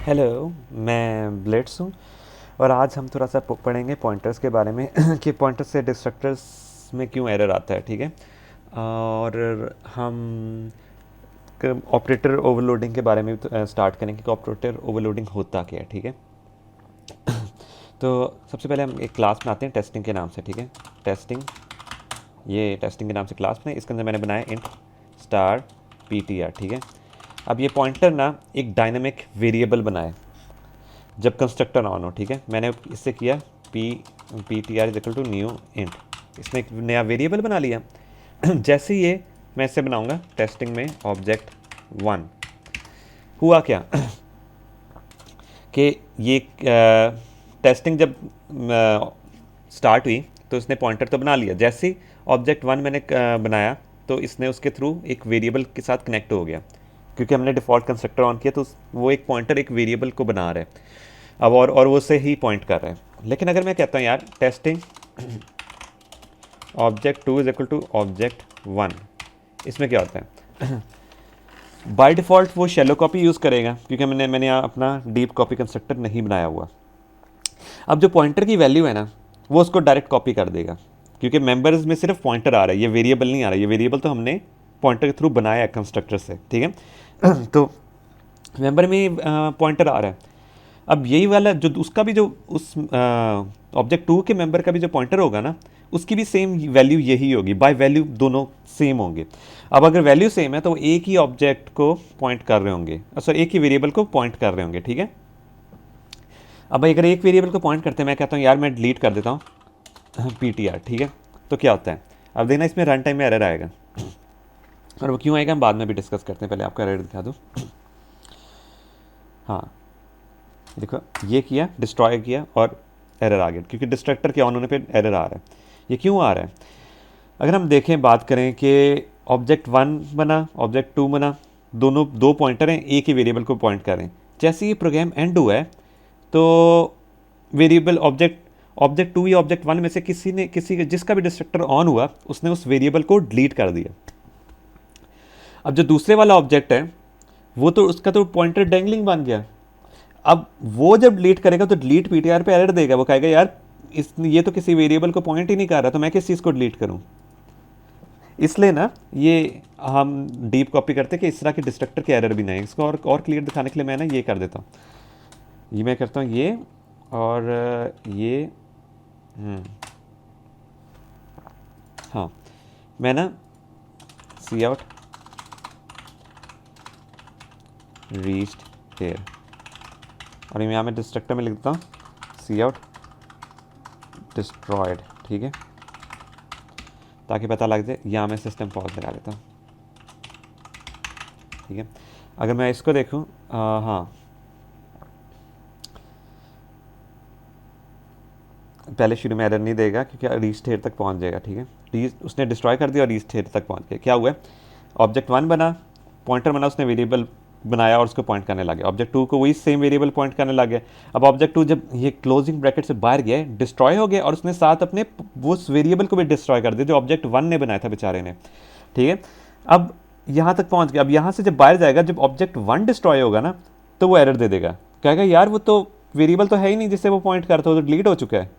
Hello, मैं blades हूँ और आज हम थोड़ा सा पढ़ेंगे पॉइंटर्स के बारे में कि पॉइंटर्स से डिस्ट्रक्टर्स में क्यों एरर आता है, ठीक है। और हम ऑपरेटर ओवरलोडिंग के बारे में भी स्टार्ट करेंगे कि ऑपरेटर ओवरलोडिंग होता क्या है, ठीक है। तो सबसे पहले हम एक क्लास बनाते हैं टेस्टिंग के नाम से, ठीक है। टेस्टिंग, ये टेस्टिंग के नाम से क्लास बनाए, इसके अंदर मैंने बनाया इंट स्टार ptr, ठीक है। अब ये पॉइंटर ना एक डायनेमिक वेरिएबल बनाए जब कंस्ट्रक्टर ऑन हो, ठीक है। मैंने इससे किया P T R is equal to new int, इसमें एक नया वेरिएबल बना लिया। जैसे ये मैं इससे बनाऊंगा टेस्टिंग में ऑब्जेक्ट वन, हुआ क्या कि ये टेस्टिंग जब स्टार्ट हुई तो इसने पॉइंटर तो बना लिया। जैसे ही ऑब्जेक्ट वन मैंने बनाया तो इसने उसके थ्रू एक वेरिएबल के साथ कनेक्ट हो गया, क्योंकि हमने डिफ़ॉल्ट कंस्ट्रक्टर ऑन किया तो वो एक पॉइंटर एक वेरिएबल को बना रहा है अब, और वो से ही पॉइंट कर रहे हैं। लेकिन अगर मैं कहता हूँ यार testing object two is equal to object one, इसमें क्या होता है बाय डिफ़ॉल्ट वो शैलो कॉपी यूज़ करेगा, क्योंकि मैंने यहाँ अपना डीप कॉपी कंस्ट्रक्टर नहीं बनाया हुआ। अब जो पॉइंटर की वैल्यू है ना, वो उसको डायरेक्ट कॉपी कर देगा, क्योंकि मेंबर्स में सिर्फ पॉइंटर आ रहा है, ये वेरिएबल नहीं आ रहा है। ये वेरिएबल तो हमने पॉइंटर के थ्रू बनाया है कंस्ट्रक्टर से, ठीक है। तो मेंबर में पॉइंटर आ रहा है। अब यही वाला जो उसका भी जो उस ऑब्जेक्ट टू के मेंबर का भी जो पॉइंटर होगा ना, उसकी भी सेम वैल्यू यही होगी, बाय वैल्यू दोनों सेम होंगे। अब अगर वैल्यू सेम है तो एक ही ऑब्जेक्ट को पॉइंट कर रहे होंगे, सॉरी एक ही वेरिएबल को पॉइंट कर रहे होंगे, ठीक है। अब अगर एक वेरिएबल को पॉइंट करते हैं, मैं कहता हूँ यार मैं डिलीट कर देता हूँ ptr, ठीक है। तो क्या होता है, अब देखना इसमें रन टाइम में एरर आएगा, और वो क्यों आएगा हम बाद में भी डिस्कस करते हैं, पहले आपको एरर दिखा दूँ। हाँ देखो, ये किया, डिस्ट्रॉय किया और एरर आ गया, क्योंकि डिस्ट्रक्टर के ऑन होने पे एरर आ रहा है। ये क्यों आ रहा है, अगर हम देखें बात करें कि ऑब्जेक्ट वन बना ऑब्जेक्ट टू बना, दोनों दो पॉइंटर हैं, एक ही वेरिएबल को पॉइंट कर रहे हैं। जैसे ये प्रोग्राम एंड हुआ है तो वेरिएबल ऑब्जेक्ट टू या ऑब्जेक्ट वन में से किसी जिसका भी डिस्ट्रक्टर ऑन हुआ उसने उस वेरिएबल को डिलीट कर दिया। अब जो दूसरे वाला ऑब्जेक्ट है वो तो उसका तो पॉइंटर डैंगलिंग बन गया। अब वो जब डिलीट करेगा तो डिलीट पीटीआर पे एरर देगा, वो कहेगा यार ये तो किसी वेरिएबल को पॉइंट ही नहीं कर रहा, तो मैं किस चीज़ को डिलीट करूं। इसलिए ना ये हम डीप कॉपी करते कि इस तरह के डिस्ट्रक्टर के एरर भी नहीं। इसको और क्लियर दिखाने के लिए मैं ना ये कर देता हूँ, ये मैं करता हूँ ये और ये हाँ, मैं ना सी आउट रीच्ड हियर, और यहाँ मैं डिस्ट्रक्टर में लिख देता हूँ सी आउट डिस्ट्रॉयड, ठीक है, ताकि पता लग जाए। यहाँ मैं सिस्टम पॉज लगा लेता हूँ, ठीक है। अगर मैं इसको देखूँ, हाँ पहले शुरू में एरर नहीं देगा क्योंकि रीच हेयर तक पहुँच जाएगा, ठीक है। उसने डिस्ट्रॉय कर दिया और रीच हेयर तक पहुँच गया। क्या हुआ, ऑब्जेक्ट वन बना, पॉइंटर बना, उसने वेरिएबल बनाया और उसको पॉइंट करने लगे। ऑब्जेक्ट टू को वही सेम वेरिएबल पॉइंट करने लगे। अब ऑब्जेक्ट टू जब ये क्लोजिंग ब्रैकेट से बाहर गया, डिस्ट्रॉय हो गया, और उसने साथ अपने वो उस वेरिएबल को भी डिस्ट्रॉय कर दिया जो ऑब्जेक्ट वन ने बनाया था बेचारे ने, ठीक है। अब यहाँ तक पहुँच गया। अब यहाँ से जब बाहर जाएगा, जब ऑब्जेक्ट वन डिस्ट्रॉय होगा ना, तो वो एरर दे देगा, कहेगा यार वो तो वेरिएबल तो है ही नहीं जिससे वो पॉइंट करता, वो तो डिलीट हो चुका है।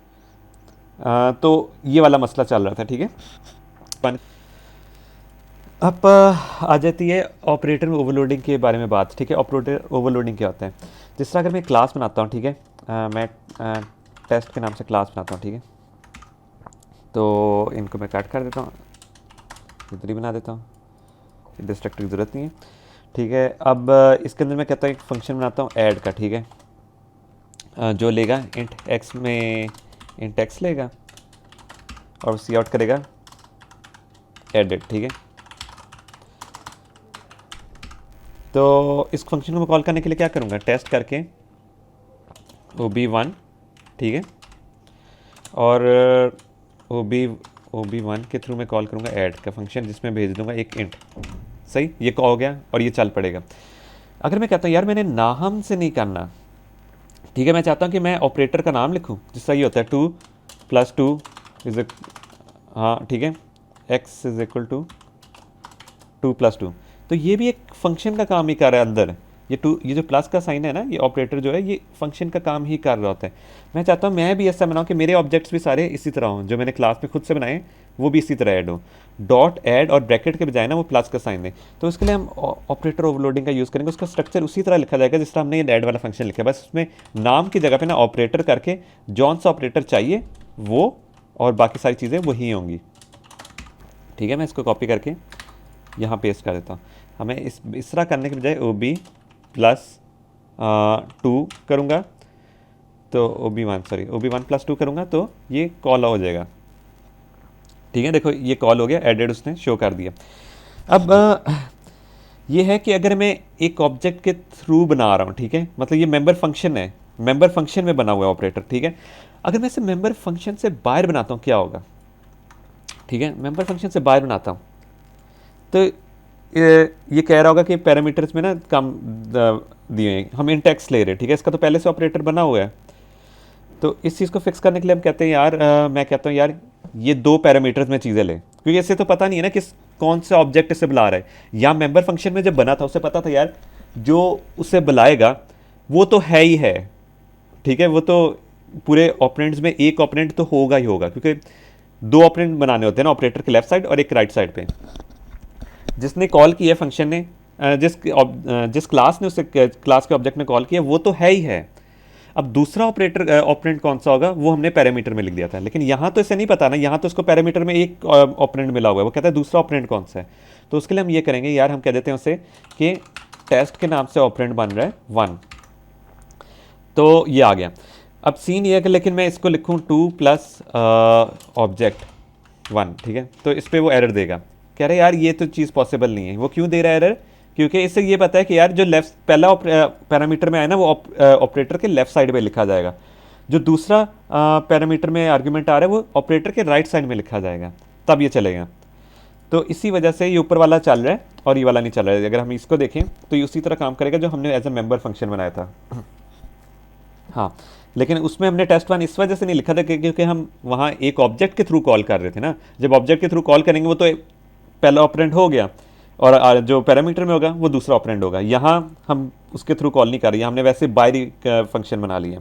तो ये वाला मसला चल रहा था, ठीक है। अब आ जाती है ऑपरेटर ओवरलोडिंग के बारे में बात, ठीक है। ऑपरेटर ओवरलोडिंग क्या होता है, जिस तरह अगर मैं क्लास बनाता हूँ, ठीक है, मैं टेस्ट के नाम से क्लास बनाता हूँ, ठीक है। तो इनको मैं कट कर देता हूँ, इधर ही बना देता हूँ, डिस्ट्रक्टर की ज़रूरत नहीं है, ठीक है। अब इसके अंदर मैं कहता हूँ एक फंक्शन बनाता हूँ ऐड का, ठीक है, जो लेगा इंट एक्स में इंट एक्स लेगा और सी आउट करेगा एडिट, ठीक है। तो इस फंक्शन को कॉल करने के लिए क्या करूँगा, टेस्ट करके ओ बी वन, ठीक है, और ओ बी वन के थ्रू मैं कॉल करूँगा ऐड का फंक्शन, जिसमें भेज दूँगा एक इंट। सही, ये कॉल हो गया और ये चल पड़ेगा। अगर मैं कहता हूँ यार मैंने नाम से नहीं करना, ठीक है, मैं चाहता हूँ कि मैं ऑपरेटर का नाम लिखूँ, जिससे ये होता है 2 + 2 इज, हाँ ठीक है, x इज इक्वल टू 2 + 2। तो ये भी एक फंक्शन का काम ही कर रहा है अंदर, ये जो प्लस का साइन है ना, ये ऑपरेटर जो है ये फंक्शन का काम ही कर रहा होता है। मैं चाहता हूँ मैं भी ऐसा बनाऊँ कि मेरे ऑब्जेक्ट्स भी सारे इसी तरह हों, जो मैंने क्लास में खुद से बनाए वो भी इसी तरह ऐड हो। डॉट ऐड और ब्रैकेट के बजाय ना वो प्लस का साइन है, तो उसके लिए हम ऑपरेटर ओवरलोडिंग का यूज़ करेंगे। उसका स्ट्रक्चर उसी तरह लिखा जाएगा जिस तरह हमने ये ऐड वाला फंक्शन लिखा है, बस उसमें नाम की जगह पे ना ऑपरेटर करके जौन सा ऑपरेटर चाहिए वो, और बाकी सारी चीज़ें वही होंगी। ठीक है, मैं इसको कॉपी करके यहाँ पेस्ट कर देता हूँ। हमें इस तरह करने के बजाय ओ बी प्लस 2 करूँगा तो ओ बी 1 प्लस 2 करूँगा तो ये कॉल हो जाएगा। ठीक है, देखो ये कॉल हो गया, एडेड उसने शो कर दिया। अब ये है कि अगर मैं एक ऑब्जेक्ट के थ्रू बना रहा हूँ, ठीक है, मतलब ये मेंबर फंक्शन है, मेंबर फंक्शन में बना हुआ है ऑपरेटर। ठीक है, अगर मैं इसे मेंबर फंक्शन से बाहर बनाता हूँ क्या होगा? ठीक है, मेंबर फंक्शन से बाहर बनाता हूँ तो ये कह रहा होगा कि पैरामीटर्स में ना कम दिए हैं, हम इंट एक्स ले रहे हैं। ठीक है, इसका तो पहले से ऑपरेटर बना हुआ है, तो इस चीज़ को फिक्स करने के लिए हम कहते हैं यार मैं कहता हूँ यार ये 2 पैरामीटर्स में चीज़ें ले, क्योंकि इससे तो पता नहीं है ना किस कौन सा ऑब्जेक्ट इसे बुला रहा है। या मेंबर फंक्शन में जब बना था उसे पता था यार जो उसे बुलाएगा वो तो है ही है। ठीक है, वो तो पूरे ऑपरेंड्स में एक ऑपरेंड तो होगा ही होगा, क्योंकि 2 ऑपरेंड बनाने होते हैं ना, ऑपरेटर के लेफ्ट साइड और एक राइट साइड पे। जिसने कॉल किया फंक्शन ने जिस क्लास ने उसे क्लास के ऑब्जेक्ट में कॉल किया वो तो है ही है। अब दूसरा ऑपरेटर ऑपरेंड कौन सा होगा वो हमने पैरामीटर में लिख दिया था, लेकिन यहाँ तो इसे नहीं पता ना, यहाँ तो उसको पैरामीटर में एक ऑपरेंड मिला हुआ है, वो कहता है दूसरा ऑपरेंड कौन सा है। तो उसके लिए हम ये करेंगे यार, हम कह देते हैं उसे कि टेस्ट के नाम से ऑपरेंड बन रहा है 1, तो ये आ गया। अब सीन ये है कि लेकिन मैं इसको लिखूँ 2 प्लस ऑब्जेक्ट 1, ठीक है, तो इस पर वो एरर देगा, कह रहे यार ये तो चीज़ पॉसिबल नहीं है। वो क्यों दे रहा है एरर? क्योंकि इससे ये पता है कि यार जो लेफ्ट पहला पैरामीटर में आया ना वो ऑपरेटर के लेफ्ट साइड पे लिखा जाएगा, जो दूसरा पैरामीटर में आर्गुमेंट आ रहा है वो ऑपरेटर के राइट साइड में लिखा जाएगा, तब ये चलेगा। तो इसी वजह से ये ऊपर वाला चल रहा है और ये वाला नहीं चल रहा है। अगर हम इसको देखें तो ये उसी तरह काम करेगा जो हमने एज ए मेंबर फंक्शन बनाया था। हाँ, लेकिन उसमें हमने टेस्ट 1 इस वजह से नहीं लिखा था क्योंकि हम वहाँ एक ऑब्जेक्ट के थ्रू कॉल कर रहे थे ना। जब ऑब्जेक्ट के थ्रू कॉल करेंगे वो तो पहला ऑपरेंड हो गया और जो पैरामीटर में होगा वो दूसरा ऑपरेंड होगा। यहाँ हम उसके थ्रू कॉल नहीं कर रहे हैं, हमने वैसे बाहरी फंक्शन बना लिया।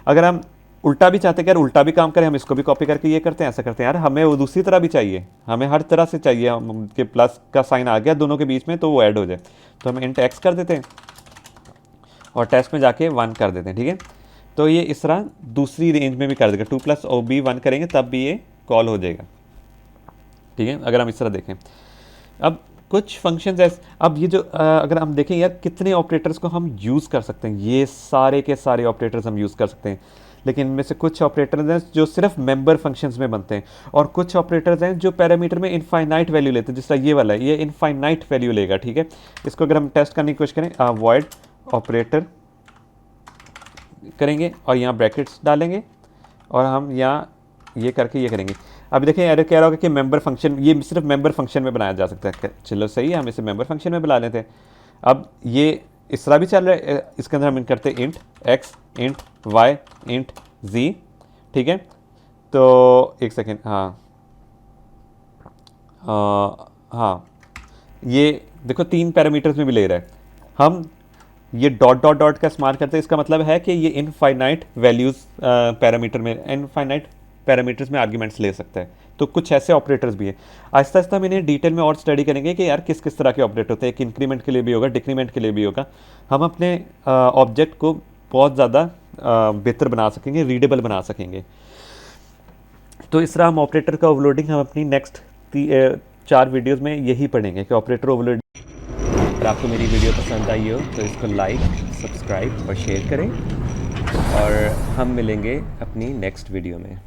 अगर हम उल्टा भी चाहते हैं कि यार उल्टा भी काम करें, हम इसको भी कॉपी करके ये करते हैं, ऐसा करते हैं यार, हमें वो दूसरी तरह भी चाहिए, हमें हर तरह से चाहिए कि प्लस का साइन आ गया दोनों के बीच में तो वो ऐड हो जाए। तो हम इंट एक्स कर देते हैं और टेस्ट में जाके 1 कर देते हैं। ठीक है, तो ये इस तरह दूसरी रेंज में भी कर देगा, 2 प्लस ओ बी 1 करेंगे तब भी ये कॉल हो जाएगा। ठीक है, अगर हम इस तरह देखें। अब कुछ फंक्शंस ऐसे, अब ये जो अगर हम देखें यार कितने ऑपरेटर्स को हम यूज़ कर सकते हैं, ये सारे के सारे ऑपरेटर्स हम यूज़ कर सकते हैं, लेकिन इनमें से कुछ ऑपरेटर्स हैं जो सिर्फ मेंबर फंक्शंस में बनते हैं और कुछ ऑपरेटर्स हैं जो पैरामीटर में इनफाइनाइट वैल्यू लेते हैं, जिस तरह ये वाला है, ये इनफाइनाइट वैल्यू लेगा। ठीक है, इसको अगर हम टेस्ट करने की कोशिश करें, वॉइड ऑपरेटर करेंगे और यहाँ ब्रैकेट्स डालेंगे और हम यहाँ ये करके ये करेंगे। अब देखें एरर कह रहा होगा कि मेंबर फंक्शन, ये सिर्फ मेंबर फंक्शन में बनाया जा सकता है। चलो सही है, हम इसे मेंबर फंक्शन में बना लेते हैं। अब ये इस तरह भी चल रहा है, इसके अंदर हम करते हैं int x, int y, int z. ठीक है, तो एक सेकेंड, हाँ हाँ, ये देखो 3 पैरामीटर्स में भी ले रहा है। हम ये डॉट डॉट डॉट का इस्तेमाल करते हैं, इसका मतलब है कि ये इनफाइनाइट वैल्यूज़ पैरामीटर में, इनफाइनाइट पैरामीटर्स में आर्ग्यूमेंट्स ले सकता है। तो कुछ ऐसे ऑपरेटर्स भी हैं। आहिस्ता आहिस्ता हम इन्हें डिटेल में और स्टडी करेंगे कि यार किस किस तरह के ऑपरेटर होते हैं। एक इंक्रीमेंट के लिए भी होगा, डिक्रीमेंट के लिए भी होगा। हम अपने ऑब्जेक्ट को बहुत ज़्यादा बेहतर बना सकेंगे, रीडेबल बना सकेंगे। तो इस तरह हम ऑपरेटर का ओवरलोडिंग हम अपनी नेक्स्ट 4 वीडियोज़ में यही पढ़ेंगे कि ऑपरेटर ओवरलोडिंग। अगर आपको मेरी वीडियो पसंद आई हो तो इसको लाइक, सब्सक्राइब और शेयर करें और हम मिलेंगे अपनी नेक्स्ट वीडियो में।